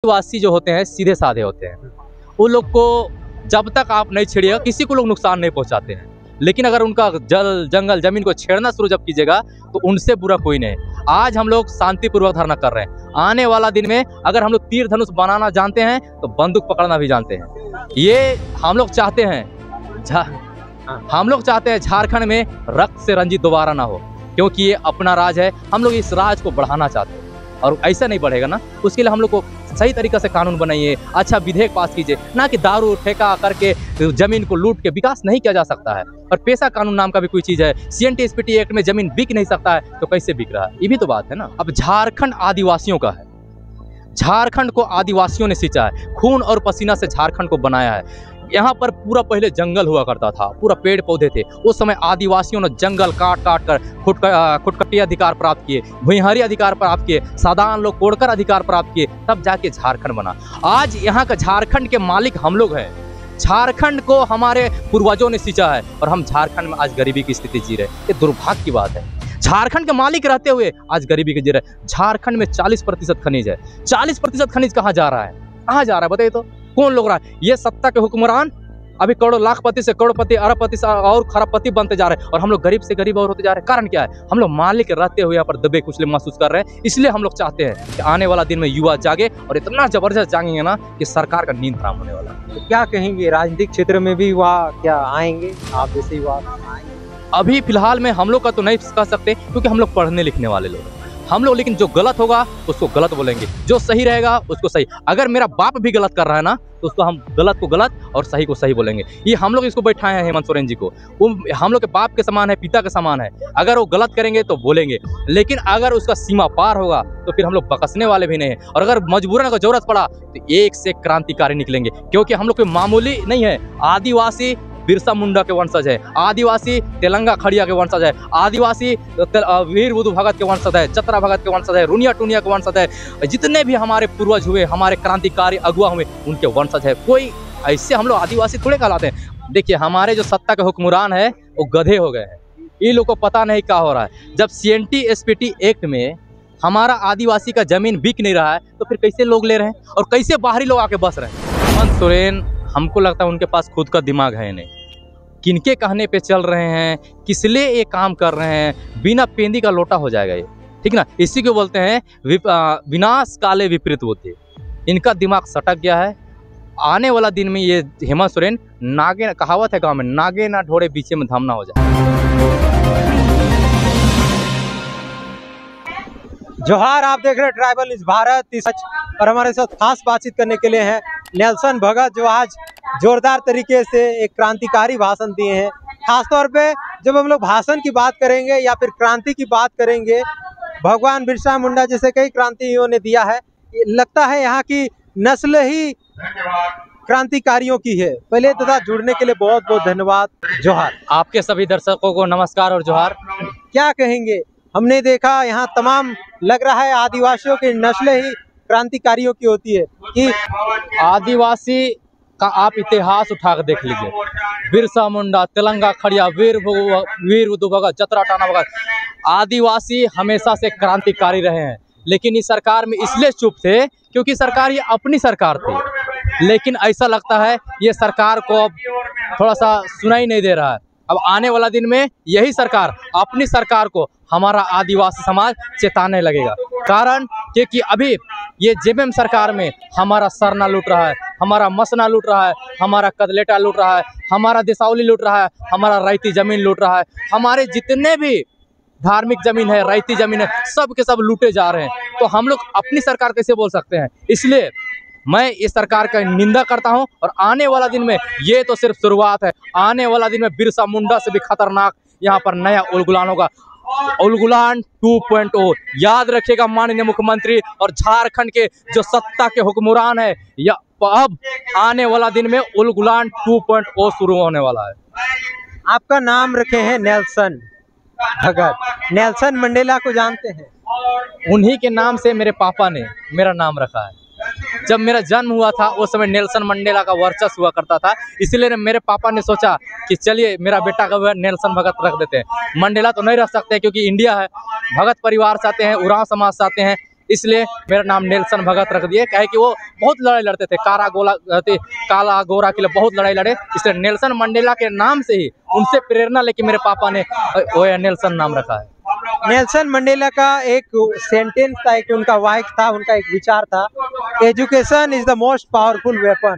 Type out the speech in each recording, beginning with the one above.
आदिवासी जो होते हैं सीधे साधे होते हैं। उन लोग को जब तक आप नहीं छेड़िएगा किसी को लोग नुकसान नहीं पहुंचाते हैं, लेकिन अगर उनका जल जंगल जमीन को छेड़ना शुरू जब कीजिएगा तो उनसे बुरा कोई नहीं। आज हम लोग शांतिपूर्वक धरना कर रहे हैं, आने वाला दिन में अगर हम लोग तीर धनुष बनाना जानते हैं तो बंदूक पकड़ना भी जानते हैं। ये हम लोग चाहते हैं झारखंड में रक्त से रंजित दोबारा ना हो, क्योंकि ये अपना राज है। हम लोग इस राज को बढ़ाना चाहते हैं और ऐसा नहीं बढ़ेगा ना, उसके लिए हम लोग को सही तरीके से कानून बनाइए, अच्छा विधेयक पास कीजिए, ना कि दारू ठेका करके जमीन को लूट के विकास नहीं किया जा सकता है। और पेशा कानून नाम का भी कोई चीज़ है, CNTSPT एक्ट में जमीन बिक नहीं सकता है तो कैसे बिक रहा है, ये भी तो बात है ना। अब झारखंड आदिवासियों का है, झारखंड को आदिवासियों ने सींचा है, खून और पसीना से झारखंड को बनाया है। यहाँ पर पूरा पहले जंगल हुआ करता था, पूरा पेड़ पौधे थे। उस समय आदिवासियों ने जंगल काट काट कर खुटकटी अधिकार प्राप्त किए, भुइंहारी अधिकार प्राप्त किए, साधारण लोग कोड़कर अधिकार प्राप्त किए, तब जाके झारखंड बना। आज यहाँ का झारखंड के मालिक हम लोग हैं। झारखंड को हमारे पूर्वजों ने सींचा है और हम झारखंड में आज गरीबी की स्थिति जी रहे हैं। ये दुर्भाग्य की बात है। झारखंड के मालिक रहते हुए आज गरीबी के जी रहे। झारखंड में 40% खनिज है। 40% खनिज कहाँ जा रहा है, कहाँ जा रहा है बताइए तो, कौन लोग रहा है? ये सत्ता के हुक्मरान अभी करोड़ों लाखपति से करोड़पति अरबपति से और खरबपति बनते जा रहे हैं और हम लोग गरीब से गरीब और होते जा रहे हैं। कारण क्या है? हम लोग मालिक रहते हुए यहाँ पर दबे कुचले महसूस कर रहे हैं। इसलिए हम लोग चाहते हैं कि आने वाला दिन में युवा जागे और इतना जबरदस्त जागेंगे ना कि सरकार का नींद हराम होने वाला है। तो क्या कहेंगे, राजनीतिक क्षेत्र में भी युवा क्या आएंगे, आप जैसे युवा आएंगे? अभी फिलहाल में हम लोग का तो नहीं कह सकते, क्योंकि हम लोग पढ़ने लिखने वाले लोग हैं हम लोग, लेकिन जो गलत होगा उसको गलत बोलेंगे, जो सही रहेगा उसको सही। अगर मेरा बाप भी गलत कर रहा है ना तो उसको हम गलत को गलत और सही को सही बोलेंगे। ये हम लोग इसको बैठाए हैं हेमंत सोरेन जी को, वो हम लोग के बाप के समान है, पिता के समान है। अगर वो गलत करेंगे तो बोलेंगे, लेकिन अगर उसका सीमा पार होगा तो फिर हम लोग बकसने वाले भी नहीं है। और अगर मजबूरन अगर जरूरत पड़ा तो एक से क्रांतिकारी निकलेंगे, क्योंकि हम लोग कोई मामूली नहीं है। आदिवासी बिरसा मुंडा के वंशज है, आदिवासी तेलंगा खड़िया के वंशज है, आदिवासी वीर बुद्धू भगत के वंशज है, चतरा भगत के वंशज है, रुनिया टुनिया के वंशज है। जितने भी हमारे पूर्वज हुए, हमारे क्रांतिकारी अगुआ हुए, उनके वंशज है। कोई ऐसे हम लोग आदिवासी थोड़े कहलाते हैं। देखिए हमारे जो सत्ता के हुक्मरान है वो गधे हो गए हैं, इन लोगों को पता नहीं क्या हो रहा है। जब CNTSPT एक्ट में हमारा आदिवासी का जमीन बिक नहीं रहा है तो फिर कैसे लोग ले रहे हैं और कैसे बाहरी लोग आके बस रहे हैं? हेमंत सोरेन, हमको लगता है उनके पास खुद का दिमाग है नहीं, किनके कहने पे चल रहे हैं, किस लिए ये काम कर रहे हैं। बिना पेंदी का लोटा हो जाएगा ये, ठीक ना। इसी को बोलते हैं विनाश काले विपरीत होते। इनका दिमाग सटक गया है। आने वाला दिन में ये हेमंत सोरेन नागे, कहावत है गाँव में, नागे ना ढोड़े बीचे में धामना हो जाए। जोहार, आप देख रहे हैं ट्राइबल न्यूज़ भारत और हमारे साथ खास बातचीत करने के लिए हैं नेल्सन भगत, जो आज जोरदार तरीके से एक क्रांतिकारी भाषण दिए हैं। खासतौर पे जब हम लोग भाषण की बात करेंगे या फिर क्रांति की बात करेंगे, भगवान बिरसा मुंडा जैसे कई क्रांतियों ने दिया है, लगता है यहाँ की नस्ल ही क्रांतिकारियों की है। पहले तथा जुड़ने के लिए बहुत बहुत धन्यवाद। जोहार। आपके सभी दर्शकों को नमस्कार और जोहार। क्या कहेंगे, हमने देखा यहाँ तमाम लग रहा है आदिवासियों की नस्ल ही क्रांतिकारियों की होती है कि आदिवासी का आप इतिहास उठा कर देख लीजिए। बिरसा मुंडा, तेलंगा खड़िया, वीर बुद्धू भगत, चतरा टाना भगत, आदिवासी हमेशा से क्रांतिकारी रहे हैं। लेकिन इस सरकार में इसलिए चुप थे क्योंकि सरकार ये अपनी सरकार थी। लेकिन ऐसा लगता है ये सरकार को अब थोड़ा सा सुनाई नहीं दे रहा है। अब आने वाला दिन में यही सरकार अपनी सरकार को हमारा आदिवासी समाज चेताने लगेगा। कारण क्योंकि अभी ये JBM सरकार में हमारा सरना लूट रहा है, हमारा मसना लूट रहा है, हमारा कदलेटा लूट रहा है, हमारा दिसावली लूट रहा है, हमारा रैती जमीन लूट रहा है, हमारे जितने भी धार्मिक जमीन है, रैती जमीन है, सब के सब लूटे जा रहे हैं। तो हम लोग अपनी सरकार कैसे बोल सकते हैं? इसलिए मैं इस सरकार का निंदा करता हूं। और आने वाला दिन में ये तो सिर्फ शुरुआत है, आने वाला दिन में बिरसा मुंडा से भी खतरनाक यहाँ पर नया उलगुलान होगा, उलगुलान 2.0। याद रखिएगा माननीय मुख्यमंत्री और झारखंड के जो सत्ता के हुक्मरान है, या अब आने वाला दिन में उलगुलान 2.0 शुरू होने वाला है। आपका नाम रखे हैं नेल्सन भगत। नेल्सन मंडेला को जानते हैं? उन्हीं के नाम से मेरे पापा ने मेरा नाम रखा है। जब मेरा जन्म हुआ था उस समय नेल्सन मंडेला का वर्चस्व हुआ करता था, इसलिए मेरे पापा ने सोचा कि चलिए मेरा बेटा का नेल्सन भगत रख देते हैं। मंडेला तो नहीं रख सकते क्योंकि इंडिया है, भगत परिवार से आते हैं, उरांव समाज से आते हैं, इसलिए मेरा नाम नेल्सन भगत रख दिए। कहे कि वो बहुत लड़ाई लड़ते थे, काला गोरा के लिए बहुत लड़ाई लड़े, इसलिए नेल्सन मंडेला के नाम से ही उनसे प्रेरणा लेके मेरे पापा ने वो नेल्सन नाम रखा है। नेल्सन मंडेला का एक सेंटेंस था, एक उनका वाक्य था, उनका एक विचार था, education is the most powerful weapon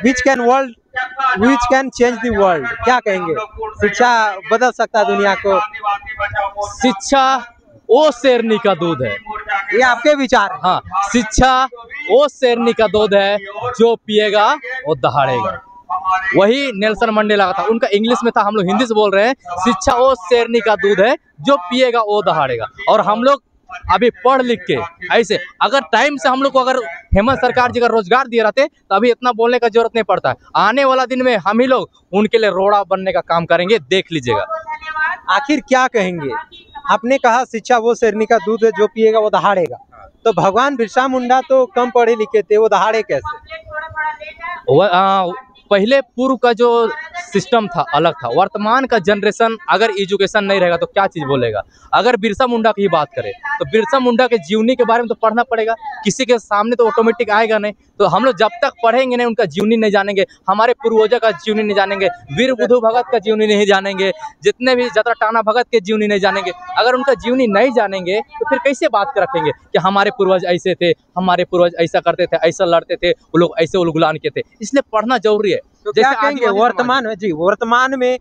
which can change the world. क्या कहेंगे, शिक्षा बदल सकता है दुनिया को? शिक्षा वो शेरनी का दूध है, ये आपके विचार हैं? हाँ, शिक्षा वो शेरनी का दूध है, जो पिएगा वो दहाड़ेगा। वही नेल्सन मंडेला का था, उनका इंग्लिश में था, हम लोग हिंदी से बोल रहे हैं। शिक्षा वो शेरनी का दूध है, जो पिएगा वो दहाड़ेगा। और हम लोग अभी पढ़ लिख के ऐसे, अगर टाइम से हम लोग को अगर हेमंत सरकार जी का रोजगार दिए रहते तो अभी इतना बोलने का जरूरत नहीं पड़ता है। आने वाला दिन में हम ही लोग उनके लिए रोड़ा बनने का काम करेंगे, देख लीजिएगा। आखिर क्या कहेंगे? आपने कहा शिक्षा वो शेरनी का दूध है, जो पिएगा वो दहाड़ेगा, तो भगवान बिरसा मुंडा तो कम पढ़े लिखे थे, वो दहाड़े कैसे? पहले पूर्व का जो सिस्टम था अलग था। वर्तमान का जनरेशन अगर एजुकेशन नहीं रहेगा तो क्या चीज़ बोलेगा। अगर बिरसा मुंडा की बात करें तो बिरसा मुंडा के जीवनी के बारे में तो पढ़ना पड़ेगा, किसी के सामने तो ऑटोमेटिक आएगा नहीं। तो हम लोग जब तक पढ़ेंगे नहीं, उनका जीवनी नहीं जानेंगे, हमारे पूर्वजों का जीवनी नहीं जानेंगे, वीर बुद्धू भगत का जीवनी नहीं जानेंगे, जितने भी जतरा टाना भगत के जीवनी नहीं जानेंगे। अगर उनका जीवनी नहीं जानेंगे तो फिर कैसे बात कर रखेंगे कि हमारे पूर्वज ऐसे थे, हमारे पूर्वज ऐसा करते थे, ऐसा लड़ते थे, वो लोग ऐसे उलगुलान के थे। इसलिए पढ़ना जरूरी है। तो क्या कहेंगे वर्तमान में? जी, वर्तमान में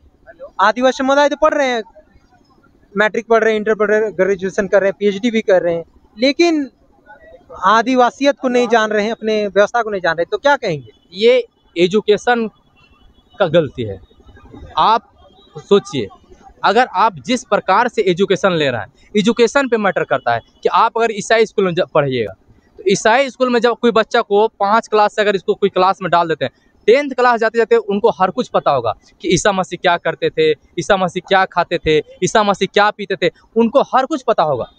आदिवासी समुदाय तो पढ़ रहे हैं, मैट्रिक पढ़ रहे हैं, इंटर पढ़ रहे हैं, ग्रेजुएशन कर रहे हैं, पीएचडी भी कर रहे हैं, लेकिन आदिवासियत को नहीं जान रहे हैं, अपने व्यवस्था को नहीं जान रहे, तो क्या कहेंगे? ये एजुकेशन का गलती है। आप सोचिए, अगर आप जिस प्रकार से एजुकेशन ले रहे हैं, एजुकेशन पे मैटर करता है कि आप अगर ईसाई स्कूल में पढ़िएगा तो ईसाई स्कूल में जब कोई बच्चा को 5 क्लास से अगर इसको कोई क्लास में डाल देते हैं, 10th क्लास जाते जाते उनको हर कुछ पता होगा कि ईसा मसीह क्या करते थे, ईसा मसीह क्या खाते थे, ईसा मसीह क्या पीते थे, उनको हर कुछ पता होगा।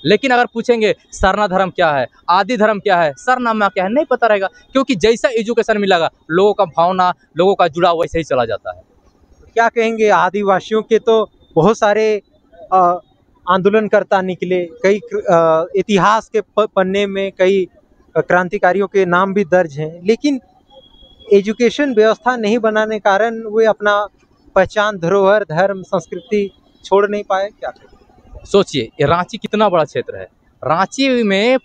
लेकिन अगर पूछेंगे सरना धर्म क्या है, आदि धर्म क्या है, सरनामा क्या है, नहीं पता रहेगा, क्योंकि जैसा एजुकेशन मिलेगा लोगों का भावना, लोगों का जुड़ाव वैसे ही चला जाता है। क्या कहेंगे? आदिवासियों के तो बहुत सारे आंदोलनकर्ता निकले, कई इतिहास के पन्ने में कई क्रांतिकारियों के नाम भी दर्ज हैं, लेकिन एजुकेशन व्यवस्था नहीं बनाने कारण वे अपना पहचान, धरोहर, धर्म, संस्कृति छोड़ नहीं पाए। क्या कहें? सोचिए, ये रांची कितना बड़ा क्षेत्र है। रांची में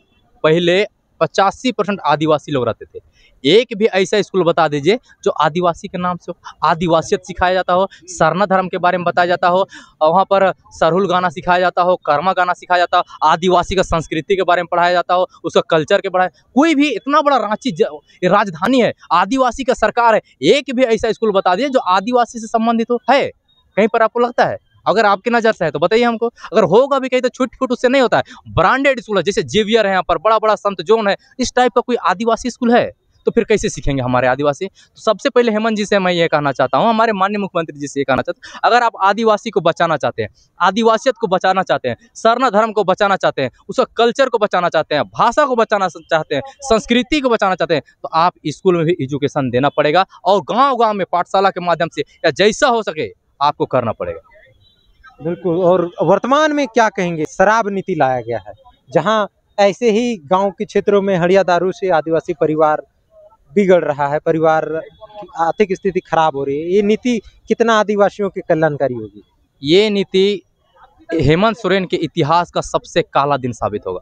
पहले 85% आदिवासी लोग रहते थे। एक भी ऐसा स्कूल बता दीजिए जो आदिवासी के नाम से हो, आदिवासियत सिखाया जाता हो, सरना धर्म के बारे में बताया जाता हो, वहाँ पर सरहुल गाना सिखाया जाता हो, कर्मा गाना सिखाया जाता हो, आदिवासी का संस्कृति के बारे में पढ़ाया जाता हो, उसका कल्चर के पढ़ाया। कोई भी इतना बड़ा रांची राजधानी है, आदिवासी का सरकार है, एक भी ऐसा स्कूल बता दीजिए जो आदिवासी से संबंधित हो, है कहीं पर? आपको लगता है? अगर आपकी नज़र से है तो बताइए हमको। अगर होगा भी कहीं तो छूट फूट उससे नहीं होता है। ब्रांडेड स्कूल है, जैसे जेवियर है, यहाँ पर बड़ा बड़ा संत जोन है, इस टाइप का कोई आदिवासी स्कूल है तो फिर कैसे सीखेंगे हमारे आदिवासी? तो सबसे पहले हेमंत जी से मैं ये कहना चाहता हूँ, हमारे माननीय मुख्यमंत्री जी से ये कहना चाहता हूँ, अगर आप आदिवासी को बचाना चाहते हैं, आदिवासियत को बचाना चाहते हैं, सरना धर्म को बचाना चाहते हैं, उसका कल्चर को बचाना चाहते हैं, भाषा को बचाना चाहते हैं, संस्कृति को बचाना चाहते हैं, तो आप स्कूल में भी एजुकेशन देना पड़ेगा और गाँव-गाँव में पाठशाला के माध्यम से या जैसा हो सके आपको करना पड़ेगा। बिल्कुल। और वर्तमान में क्या कहेंगे? शराब नीति लाया गया है, जहां ऐसे ही गांव के क्षेत्रों में हड़िया दारू से आदिवासी परिवार बिगड़ रहा है, परिवार की आर्थिक स्थिति खराब हो रही है। ये नीति कितना आदिवासियों के कल्याणकारी होगी? ये नीति हेमंत सोरेन के इतिहास का सबसे काला दिन साबित होगा।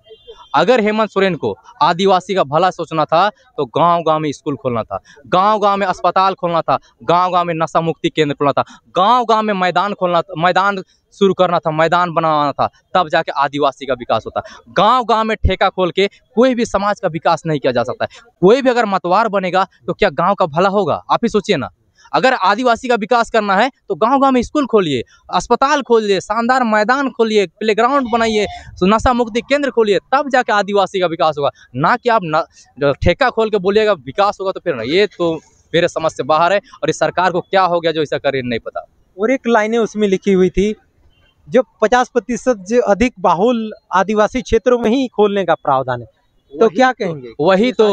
अगर हेमंत सोरेन को आदिवासी का भला सोचना था तो गांव-गांव में स्कूल खोलना था, गांव-गांव में अस्पताल खोलना था, गांव-गांव में नशा मुक्ति केंद्र खोलना था, गांव-गांव में मैदान खोलना, मैदान शुरू करना था, मैदान बनाना था, तब जाके आदिवासी का विकास होता। गांव-गांव में ठेका खोल के कोई भी समाज का विकास नहीं किया जा सकता है। कोई भी अगर मतवार बनेगा तो क्या गाँव का भला होगा? आप ही सोचिए ना। अगर आदिवासी का विकास करना है तो गांव-गांव में स्कूल खोलिए, अस्पताल खोलिए, शानदार मैदान खोलिए, प्लेग्राउंड बनाइए, नशा मुक्ति केंद्र खोलिए, तब जाके आदिवासी का विकास होगा। ना कि आप ठेका खोल के बोलिएगा विकास होगा, तो फिर ना, ये तो मेरे समझ से बाहर है। और इस सरकार को क्या हो गया जो ऐसा करे नहीं पता। और एक लाइनें उसमें लिखी हुई थी, जो 50% जो अधिक बाहुल आदिवासी क्षेत्रों में ही खोलने का प्रावधान है, तो क्या कहेंगे? वही तो,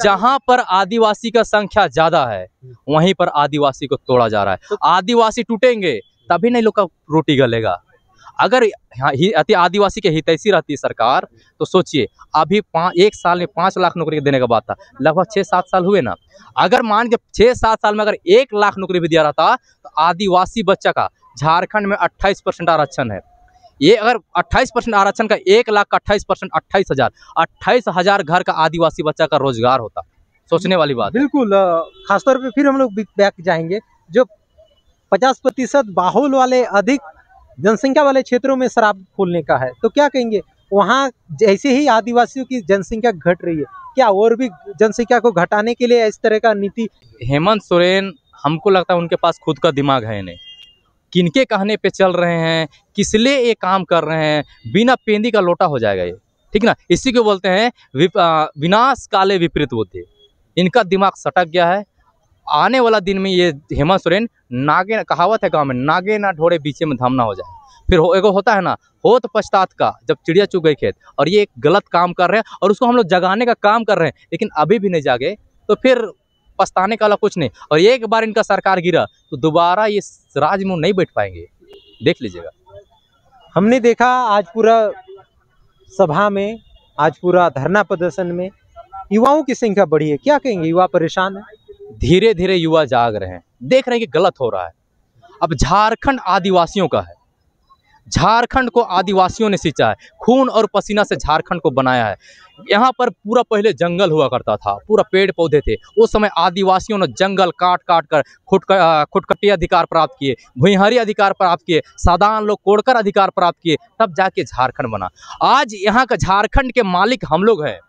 जहां पर आदिवासी का संख्या ज्यादा है वहीं पर आदिवासी को तोड़ा जा रहा है। आदिवासी टूटेंगे तभी नहीं लोग का रोटी गलेगा। अगर अति आदिवासी के हितैषी रहती सरकार तो सोचिए, अभी 1 साल में 5 लाख नौकरी देने का बात था, लगभग 6-7 साल हुए ना। अगर मान के 6-7 साल में अगर 1 लाख नौकरी भी दिया रहता तो आदिवासी बच्चा का झारखंड में 28% आरक्षण है। ये अगर 28% आरक्षण का 1 लाख का 28%, 28,000 घर का आदिवासी बच्चा का रोजगार होता। सोचने वाली बात। बिल्कुल, खासतौर पे फिर हम लोग बैक जाएंगे। जो 50% बाहुल वाले, अधिक जनसंख्या वाले क्षेत्रों में शराब खोलने का है, तो क्या कहेंगे? वहाँ जैसे ही आदिवासियों की जनसंख्या घट रही है, क्या और भी जनसंख्या को घटाने के लिए इस तरह का नीति? हेमंत सोरेन, हमको लगता है उनके पास खुद का दिमाग है नहीं, किनके कहने पे चल रहे हैं, किस लिए ये काम कर रहे हैं, बिना पेंदी का लोटा हो जाएगा ये, ठीक ना। इसी को बोलते हैं विनाश काले विपरीत बुद्धि। इनका दिमाग सटक गया है। आने वाला दिन में ये हेमंत सोरेन नागे, कहावत है गांव में, नागे ना ढोड़े बीचे में धाम ना हो जाए। फिर एगो होता है ना, हो तो पछतात का, जब चिड़िया चुग गई खेत। और ये एक गलत काम कर रहे हैं और उसको हम लोग जगाने का काम कर रहे हैं, लेकिन अभी भी नहीं जागे तो फिर पछताने का कुछ नहीं। और एक बार इनका सरकार गिरा तो दोबारा ये राज में नहीं बैठ पाएंगे, देख लीजिएगा। हमने देखा आज पूरा सभा में, आज पूरा धरना प्रदर्शन में युवाओं की संख्या बढ़ी है। क्या कहेंगे? युवा परेशान है। धीरे धीरे युवा जाग रहे हैं, देख रहे हैं कि गलत हो रहा है। अब झारखंड आदिवासियों का है, झारखंड को आदिवासियों ने सींचा है, खून और पसीना से झारखंड को बनाया है। यहाँ पर पूरा पहले जंगल हुआ करता था, पूरा पेड़ पौधे थे। उस समय आदिवासियों ने जंगल काट काट कर खुटकटी अधिकार प्राप्त किए, भुइंहारी अधिकार प्राप्त किए, सादान लोग कोड़कर अधिकार प्राप्त किए, तब जाके झारखंड बना। आज यहाँ का झारखंड के मालिक हम लोग हैं।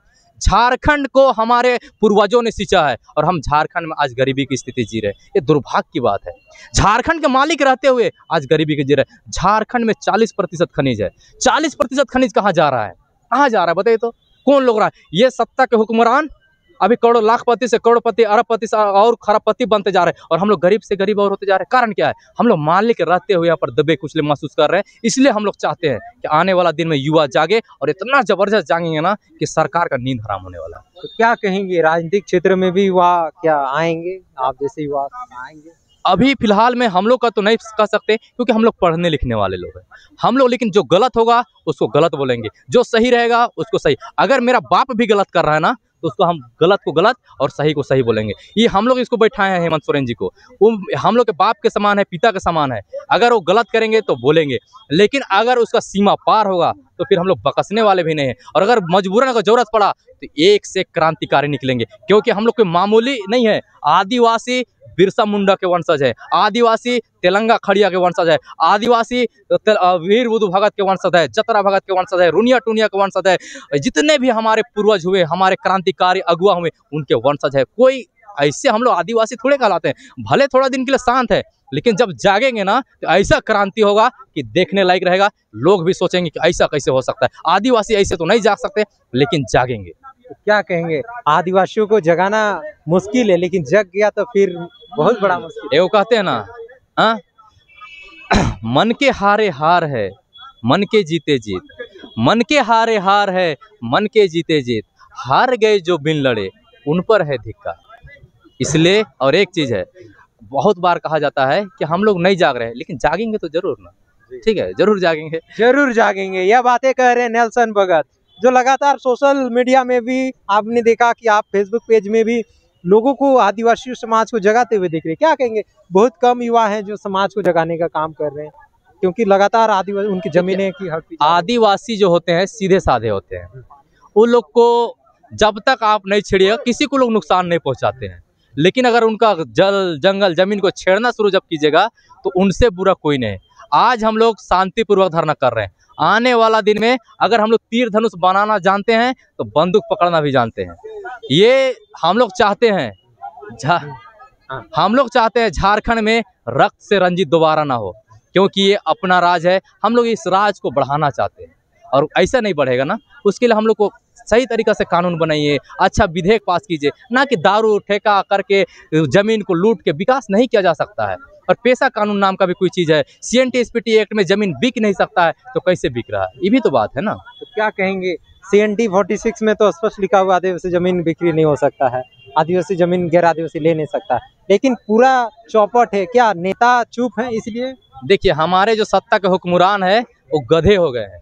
झारखंड को हमारे पूर्वजों ने सींचा है और हम झारखंड में आज गरीबी की स्थिति जी रहे हैं। ये दुर्भाग्य की बात है। झारखंड के मालिक रहते हुए आज गरीबी के जी रहे हैं। झारखंड में 40% खनिज है। 40% खनिज कहाँ जा रहा है? कहाँ जा रहा है बताइए तो? कौन लोग रहा है? ये सत्ता के हुक्मरान अभी करोड़ लाखपति से करोड़पति, अरबपति से और खरबपति बनते जा रहे हैं और हम लोग गरीब से गरीब और होते जा रहे हैं। कारण क्या है? हम लोग मालिक रहते हुए यहाँ पर दबे कुचले महसूस कर रहे हैं। इसलिए हम लोग चाहते हैं कि आने वाला दिन में युवा जागे और इतना जबरदस्त जागेंगे ना कि सरकार का नींद हराम होने वाला है। तो क्या कहेंगे, राजनीतिक क्षेत्र में भी युवा क्या आएंगे? आप जैसे युवा आएंगे? अभी फिलहाल में हम लोग का तो नहीं कह सकते, क्योंकि हम लोग पढ़ने लिखने वाले लोग हैं हम लोग। लेकिन जो गलत होगा उसको गलत बोलेंगे, जो सही रहेगा उसको सही। अगर मेरा बाप भी गलत कर रहा है ना तो उसको हम गलत को गलत और सही को सही बोलेंगे। ये हम लोग इसको बैठाए हैं हेमंत सोरेन जी को। वो हम लोग के बाप के समान है, पिता के समान है। अगर वो गलत करेंगे तो बोलेंगे, लेकिन अगर उसका सीमा पार होगा तो फिर हम लोग बकसने वाले भी नहीं हैं। और अगर मजबूरन अगर जरूरत पड़ा तो एक से क्रांतिकारी निकलेंगे, क्योंकि हम लोग कोई मामूली नहीं है। आदिवासी बिरसा मुंडा के वंशज है, आदिवासी तेलंगा खड़िया के वंशज है, आदिवासी वीर बुद्धू भगत के वंशज है, जतरा भगत के वंशज है, रुनिया टुनिया के वंशज है। जितने भी हमारे पूर्वज हुए, हमारे क्रांतिकारी अगुआ हुए, उनके वंशज है। कोई ऐसे हम लोग आदिवासी थोड़े कहलाते हैं। भले थोड़ा दिन के लिए शांत है, लेकिन जब जागेंगे ना तो ऐसा क्रांति होगा कि देखने लायक रहेगा। लोग भी सोचेंगे कि ऐसा कैसे हो सकता है। आदिवासी ऐसे तो नहीं जाग सकते, लेकिन जागेंगे। तो क्या कहेंगे? आदिवासियों को जगाना मुश्किल है, लेकिन जग गया तो फिर बहुत बड़ा मुश्किल है। वो कहते हैं ना, मन के हारे हार है, मन के जीते जीत। मन के हारे हार है, मन के जीते जीत। हार गए जो बिन लड़े, उन पर है धिक्कार। इसलिए और एक चीज है, बहुत बार कहा जाता है कि हम लोग नहीं जाग रहे हैं, लेकिन जागेंगे तो जरूर ना। ठीक है, जरूर जागेंगे, जरूर जागेंगे। यह बातें कह रहे हैं नेल्सन भगत, जो लगातार सोशल मीडिया में भी आपने देखा कि आप फेसबुक पेज में भी लोगों को, आदिवासी समाज को जगाते हुए दिख रहे हैं। क्या कहेंगे? बहुत कम युवा हैं जो समाज को जगाने का काम कर रहे हैं, क्योंकि लगातार आदिवासी उनकी जमीनें की हड़पी। आदिवासी जो होते हैं सीधे साधे होते हैं। उन लोग को जब तक आप नहीं छेड़िएगा, किसी को लोग नुकसान नहीं पहुंचाते हैं। लेकिन अगर उनका जल जंगल जमीन को छेड़ना शुरू जब कीजिएगा तो उनसे बुरा कोई नहीं। आज हम लोग शांतिपूर्वक धरना कर रहे हैं। आने वाला दिन में अगर हम लोग तीर धनुष बनाना जानते हैं तो बंदूक पकड़ना भी जानते हैं। ये हम लोग चाहते हैं। हम लोग चाहते हैं झारखंड में रक्त से रंजित दोबारा ना हो, क्योंकि ये अपना राज है। हम लोग इस राज को बढ़ाना चाहते हैं और ऐसा नहीं बढ़ेगा ना, उसके लिए हम लोग को सही तरीका से कानून बनाइए, अच्छा विधेयक पास कीजिए। ना कि दारू ठेका करके जमीन को लूट के विकास नहीं किया जा सकता है। और पेशा कानून नाम का भी कोई चीज़ है। CNT-SPT एक्ट में जमीन बिक नहीं सकता है तो कैसे बिक रहा है? ये भी तो बात है ना। तो क्या कहेंगे? CNT 46 में तो स्पष्ट लिखा हुआ आदिवासी जमीन बिक्री नहीं हो सकता है, आदिवासी जमीन गैर आदिवासी ले नहीं सकता है, लेकिन पूरा चौपट है। क्या नेता चुप है इसलिए? देखिए, हमारे जो सत्ता के हुक्मरान है वो गधे हो गए हैं।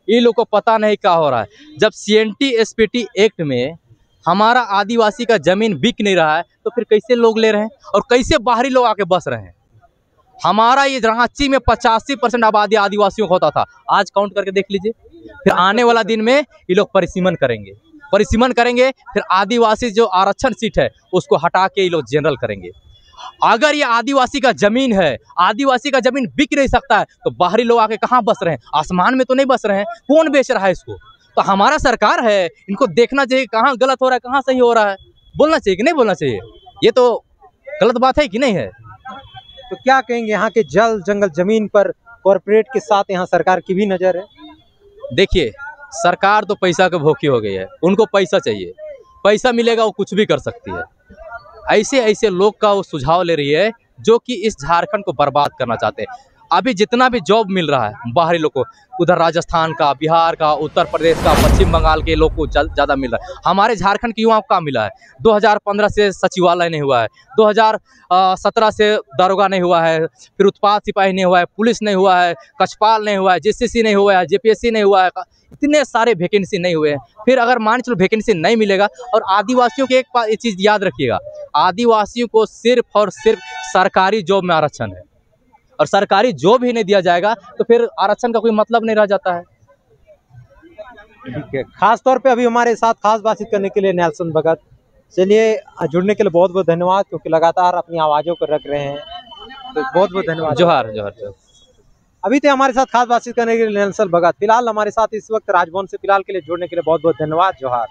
ये लोग को पता नहीं क्या हो रहा है। जब CNT SPT एक्ट में हमारा आदिवासी का जमीन बिक नहीं रहा है तो फिर कैसे लोग ले रहे हैं और कैसे बाहरी लोग आके बस रहे हैं। हमारा ये रांची में 85% आबादी आदिवासियों का होता था, आज काउंट करके देख लीजिए। फिर आने वाला दिन में ये लोग परिसीमन करेंगे, फिर आदिवासी जो आरक्षण सीट है उसको हटा के ये लोग जनरल करेंगे। अगर ये आदिवासी का जमीन है, आदिवासी का जमीन बिक नहीं सकता है तो बाहरी लोग आके कहाँ बस रहे हैं? आसमान में तो नहीं बस रहे हैं। कौन बेच रहा है इसको? तो हमारा सरकार है, इनको देखना चाहिए कहाँ गलत हो रहा है, कहाँ सही हो रहा है। बोलना चाहिए कि नहीं बोलना चाहिए? ये तो गलत बात है कि नहीं है? तो क्या कहेंगे, यहाँ के जल जंगल जमीन पर कॉर्पोरेट के साथ यहाँ सरकार की भी नजर है? देखिए, सरकार तो पैसा के भूखी हो गई है, उनको पैसा चाहिए, पैसा मिलेगा वो कुछ भी कर सकती है। ऐसे ऐसे लोग का वो सुझाव ले रही है जो कि इस झारखंड को बर्बाद करना चाहते हैं। अभी जितना भी जॉब मिल रहा है बाहरी लोग को, उधर राजस्थान का, बिहार का, उत्तर प्रदेश का, पश्चिम बंगाल के लोग को ज़्यादा मिल रहा है। हमारे झारखंड के युवाओं को क्या मिला है? 2015 से सचिवालय नहीं हुआ है, 2017 से दारोगा नहीं हुआ है, फिर उत्पाद सिपाही नहीं हुआ है, पुलिस नहीं हुआ है, कछपाल नहीं हुआ है, JCC नहीं हुआ है, JPSC नहीं हुआ है, इतने सारे वैकेंसी नहीं हुए हैं। फिर अगर मान चलो वैकेंसी नहीं मिलेगा, और आदिवासियों की एक चीज़ याद रखिएगा, आदिवासियों को सिर्फ और सिर्फ सरकारी जॉब में आरक्षण है, और सरकारी जॉब ही नहीं दिया जाएगा तो फिर आरक्षण का कोई मतलब नहीं रह जाता है। ठीक है, खास तौर पे अभी हमारे साथ खास बातचीत करने के लिए नेल्सन भगत, चलिए जुड़ने के लिए बहुत बहुत धन्यवाद, क्योंकि लगातार अपनी आवाज़ों को रख रहे हैं, तो बहुत बहुत धन्यवाद। जोहार जोहार जोहार। अभी तो हमारे साथ खास बातचीत करने के लिए नेल्सन भगत, फिलहाल हमारे साथ इस वक्त राजभवन से फिलहाल के लिए जुड़ने के लिए बहुत बहुत धन्यवाद। जोहार।